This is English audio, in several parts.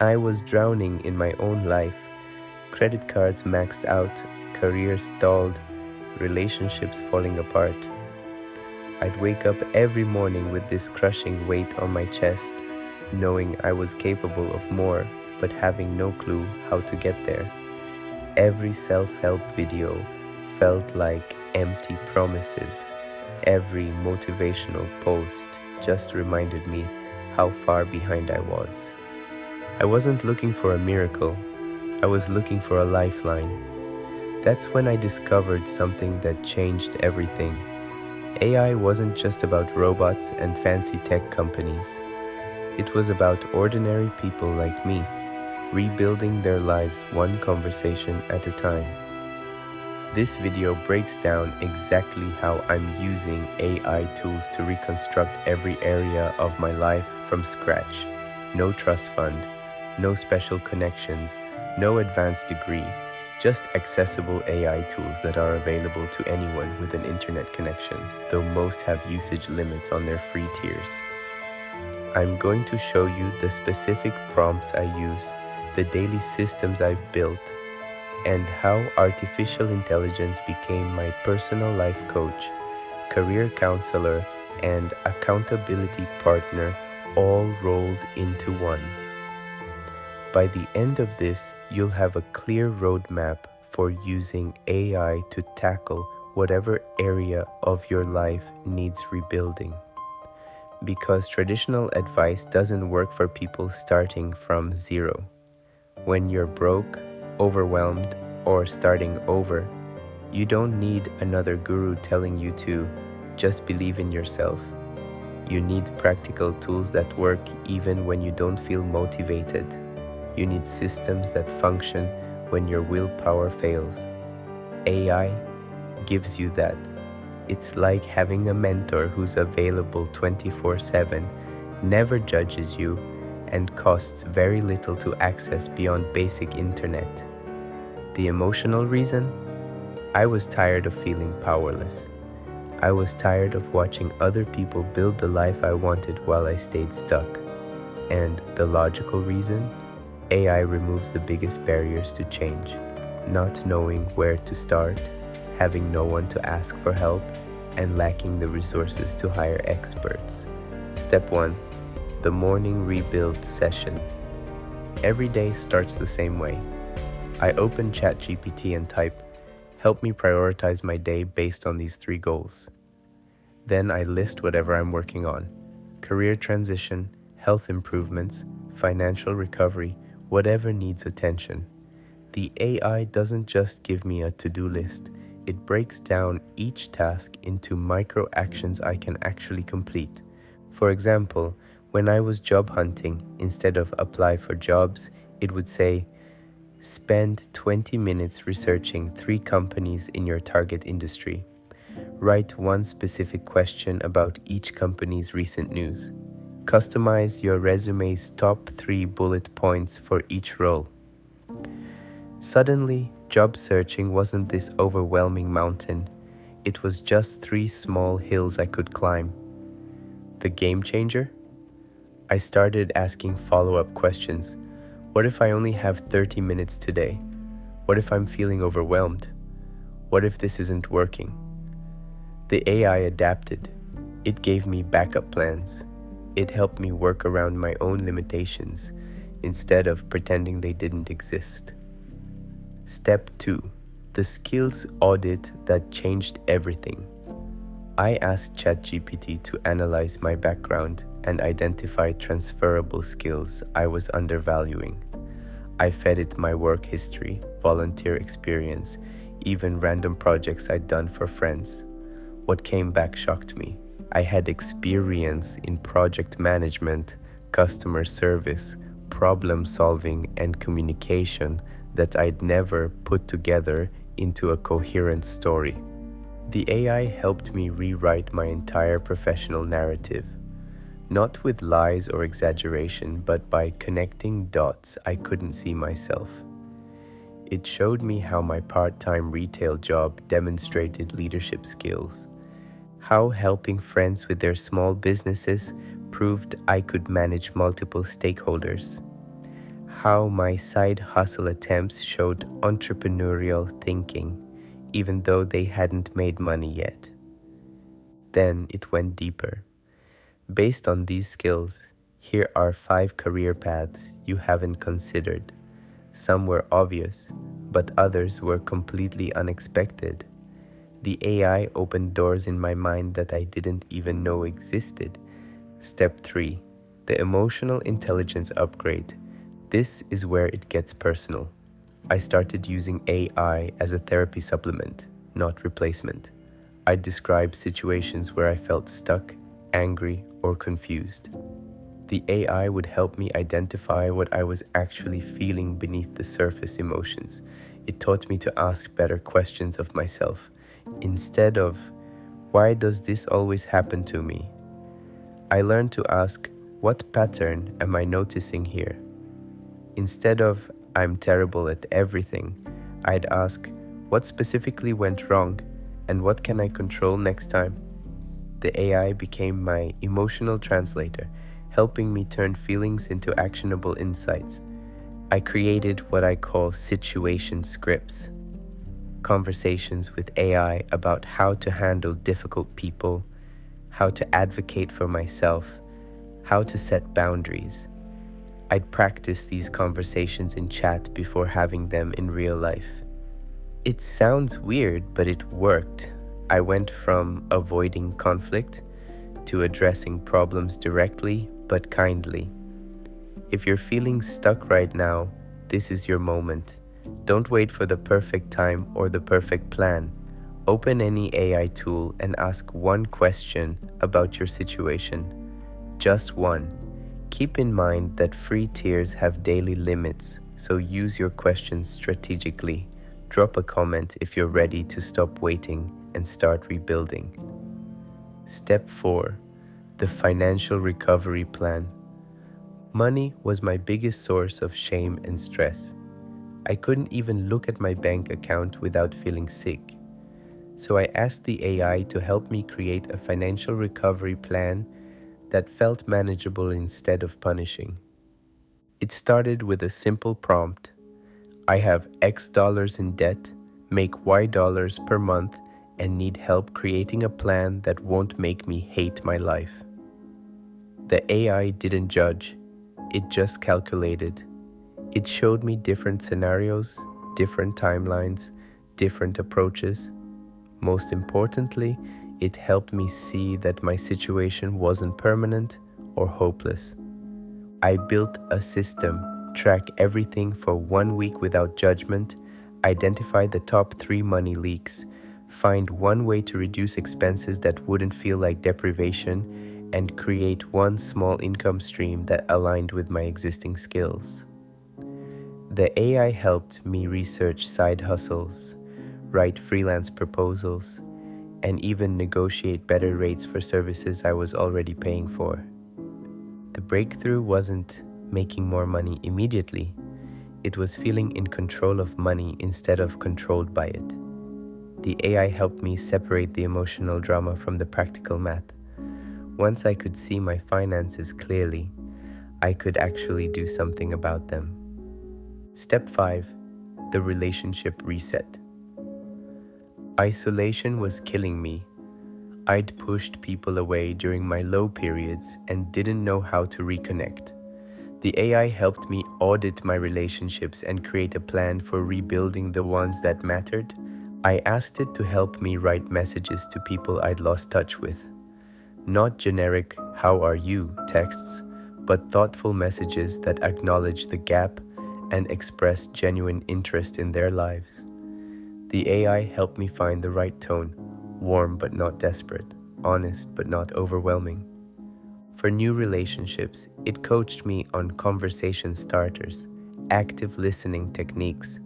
I was drowning in my own life. Credit cards maxed out, career stalled, relationships falling apart. I'd wake up every morning with this crushing weight on my chest, knowing I was capable of more, but having no clue how to get there. Every self-help video felt like empty promises. Every motivational post just reminded me how far behind I was. I wasn't looking for a miracle, I was looking for a lifeline. That's when I discovered something that changed everything. AI wasn't just about robots and fancy tech companies. It was about ordinary people like me, rebuilding their lives one conversation at a time. This video breaks down exactly how I'm using AI tools to reconstruct every area of my life from scratch. No trust fund, no special connections, no advanced degree, just accessible AI tools that are available to anyone with an internet connection, though most have usage limits on their free tiers. I'm going to show you the specific prompts I use, the daily systems I've built, and how artificial intelligence became my personal life coach, career counselor, and accountability partner all rolled into one. By the end of this, you'll have a clear roadmap for using AI to tackle whatever area of your life needs rebuilding. Because traditional advice doesn't work for people starting from zero. When you're broke, overwhelmed, or starting over, you don't need another guru telling you to just believe in yourself. You need practical tools that work even when you don't feel motivated. You need systems that function when your willpower fails. AI gives you that. It's like having a mentor who's available 24/7, never judges you, and costs very little to access beyond basic internet. The emotional reason? I was tired of feeling powerless. I was tired of watching other people build the life I wanted while I stayed stuck. And the logical reason? AI removes the biggest barriers to change. Not knowing where to start, having no one to ask for help, and lacking the resources to hire experts. Step 1. The morning rebuild session. Every day starts the same way. I open ChatGPT and type, "Help me prioritize my day based on these 3 goals." Then I list whatever I'm working on: career transition, health improvements, financial recovery, whatever needs attention. The AI doesn't just give me a to-do list, it breaks down each task into micro actions I can actually complete. For example, when I was job hunting, instead of apply for jobs, it would say, spend 20 minutes researching 3 companies in your target industry. Write 1 specific question about each company's recent news. Customize your resume's top 3 bullet points for each role. Suddenly, job searching wasn't this overwhelming mountain. It was just 3 small hills I could climb. The game changer? I started asking follow-up questions. What if I only have 30 minutes today? What if I'm feeling overwhelmed? What if this isn't working? The AI adapted. It gave me backup plans. It helped me work around my own limitations instead of pretending they didn't exist. Step 2. The skills audit that changed everything. I asked ChatGPT to analyze my background and identify transferable skills I was undervaluing. I fed it my work history, volunteer experience, even random projects I'd done for friends. What came back shocked me. I had experience in project management, customer service, problem solving, and communication that I'd never put together into a coherent story. The AI helped me rewrite my entire professional narrative, not with lies or exaggeration, but by connecting dots I couldn't see myself. It showed me how my part-time retail job demonstrated leadership skills, how helping friends with their small businesses proved I could manage multiple stakeholders, how my side hustle attempts showed entrepreneurial thinking, even though they hadn't made money yet. Then it went deeper. Based on these skills, here are 5 career paths you haven't considered. Some were obvious, but others were completely unexpected. The AI opened doors in my mind that I didn't even know existed. Step 3. The emotional intelligence upgrade. This is where it gets personal. I started using AI as a therapy supplement, not replacement. I'd describe situations where I felt stuck, angry, or confused. The AI would help me identify what I was actually feeling beneath the surface emotions. It taught me to ask better questions of myself. Instead of, why does this always happen to me? I learned to ask, what pattern am I noticing here? Instead of, I'm terrible at everything, I'd ask, what specifically went wrong and what can I control next time? The AI became my emotional translator, helping me turn feelings into actionable insights. I created what I call situation scripts, conversations with AI about how to handle difficult people, how to advocate for myself, how to set boundaries. I'd practice these conversations in chat before having them in real life. It sounds weird, but it worked. I went from avoiding conflict to addressing problems directly but kindly. If you're feeling stuck right now, this is your moment. Don't wait for the perfect time or the perfect plan. Open any AI tool and ask one question about your situation. Just one. Keep in mind that free tiers have daily limits, so use your questions strategically. Drop a comment if you're ready to stop waiting and start rebuilding. Step 4. The financial recovery plan. Money was my biggest source of shame and stress. I couldn't even look at my bank account without feeling sick. So I asked the AI to help me create a financial recovery plan that felt manageable instead of punishing. It started with a simple prompt. I have X dollars in debt, make Y dollars per month, and need help creating a plan that won't make me hate my life. The AI didn't judge, it just calculated. It showed me different scenarios, different timelines, different approaches. Most importantly, it helped me see that my situation wasn't permanent or hopeless. I built a system, track everything for 1 week without judgment, identify the top 3 money leaks, find one way to reduce expenses that wouldn't feel like deprivation, and create one small income stream that aligned with my existing skills. The AI helped me research side hustles, write freelance proposals, and even negotiate better rates for services I was already paying for. The breakthrough wasn't making more money immediately. It was feeling in control of money instead of controlled by it. The AI helped me separate the emotional drama from the practical math. Once I could see my finances clearly, I could actually do something about them. Step 5. The relationship reset. Isolation was killing me. I'd pushed people away during my low periods and didn't know how to reconnect. The AI helped me audit my relationships and create a plan for rebuilding the ones that mattered. I asked it to help me write messages to people I'd lost touch with. Not generic, "How are you?" texts, but thoughtful messages that acknowledge the gap and express genuine interest in their lives. The AI helped me find the right tone, warm but not desperate, honest but not overwhelming. For new relationships, it coached me on conversation starters, active listening techniques,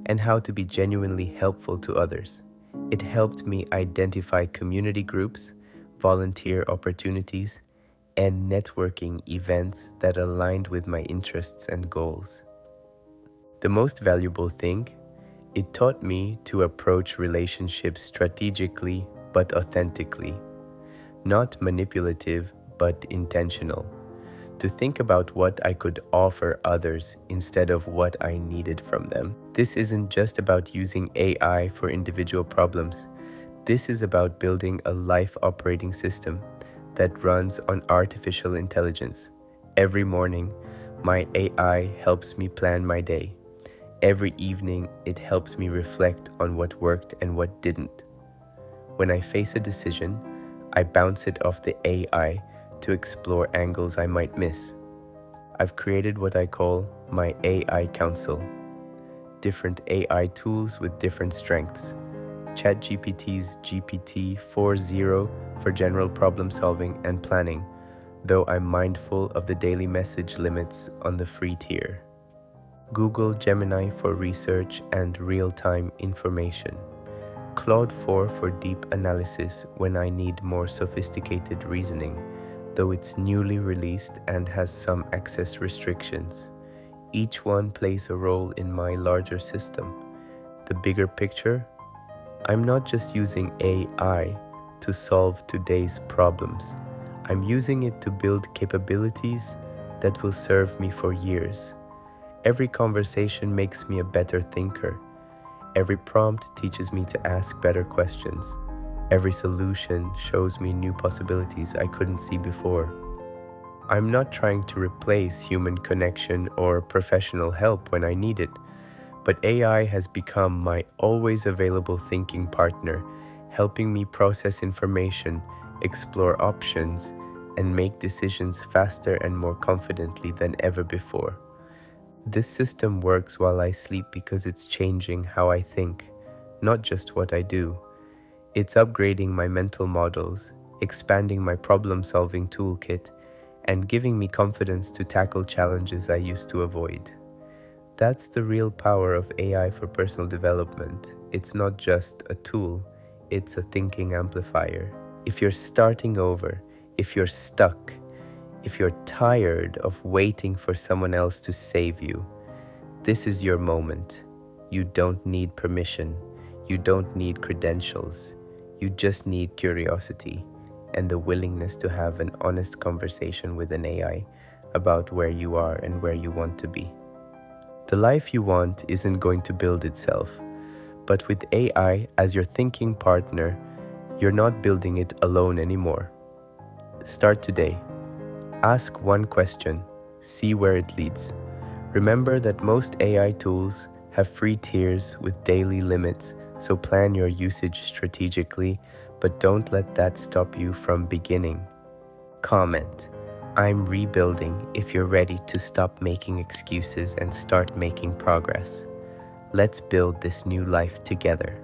and how to be genuinely helpful to others. It helped me identify community groups, volunteer opportunities, and networking events that aligned with my interests and goals. The most valuable thing, it taught me to approach relationships strategically but authentically, not manipulative but intentional. to think about what I could offer others instead of what I needed from them. This isn't just about using AI for individual problems. This is about building a life operating system that runs on artificial intelligence. Every morning, my AI helps me plan my day. Every evening, it helps me reflect on what worked and what didn't. When I face a decision, I bounce it off the AI to explore angles I might miss. I've created what I call my AI Council. Different AI tools with different strengths. ChatGPT's GPT-4.0 for general problem solving and planning, though I'm mindful of the daily message limits on the free tier. Google Gemini for research and real-time information. Claude 4 for deep analysis when I need more sophisticated reasoning, though it's newly released and has some access restrictions. Each one plays a role in my larger system. The bigger picture, I'm not just using AI to solve today's problems. I'm using it to build capabilities that will serve me for years. Every conversation makes me a better thinker. Every prompt teaches me to ask better questions. Every solution shows me new possibilities I couldn't see before. I'm not trying to replace human connection or professional help when I need it, but AI has become my always available thinking partner, helping me process information, explore options, and make decisions faster and more confidently than ever before. This system works while I sleep because it's changing how I think, not just what I do. It's upgrading my mental models, expanding my problem-solving toolkit, and giving me confidence to tackle challenges I used to avoid. That's the real power of AI for personal development. It's not just a tool, it's a thinking amplifier. If you're starting over, if you're stuck, if you're tired of waiting for someone else to save you, this is your moment. You don't need permission. You don't need credentials. You just need curiosity and the willingness to have an honest conversation with an AI about where you are and where you want to be. The life you want isn't going to build itself, but with AI as your thinking partner, you're not building it alone anymore. Start today. Ask one question, see where it leads. Remember that most AI tools have free tiers with daily limits, so plan your usage strategically, but don't let that stop you from beginning. Comment, I'm rebuilding if you're ready to stop making excuses and start making progress. Let's build this new life together.